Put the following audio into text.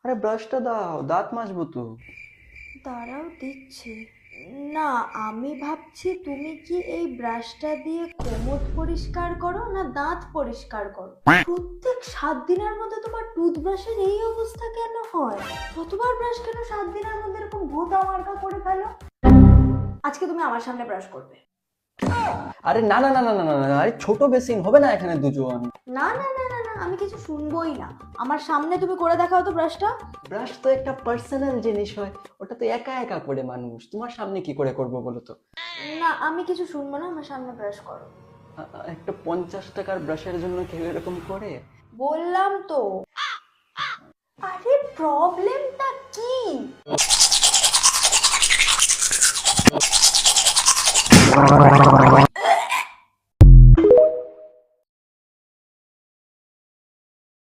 আরে ব্রাশটা দাও, দাঁত মাজবো তো। দাঁড়াও দিচ্ছি। না, আমি ভাবছি তুমি কি এই ব্রাশটা দিয়ে কোমর পরিষ্কার করো না দাঁত পরিষ্কার করো? প্রত্যেক 7 দিনের মধ্যে তোমার টুথব্রাশের এই অবস্থা কেন হয়? কতবার ব্রাশ কেন 7 দিনের মধ্যে এরকম ভূতা মার্কা করে ফেলো? আজকে তুমি আমার সামনে ব্রাশ করবে। আরে না না না না না না না, আরে ছোট বেসিন হবে না এখানে দুজন। না না না না না, আমি কিছু শুনবোই না। আমার সামনে তুমি করে দেখাও তো ব্রাশটা। ব্রাশ তো একটা পার্সোনাল জিনিস হয়, ওটা তো একা একা করে মানুষ, তোমার সামনে কি করে করবো বলো তো? না, আমি কিছু শুনবো না, আমার সামনে ব্রাশ করো। একটা 50 টাকার ব্রাশের জন্য কেউ এরকম করে? বললাম তো। আরে প্রবলেমটা কি?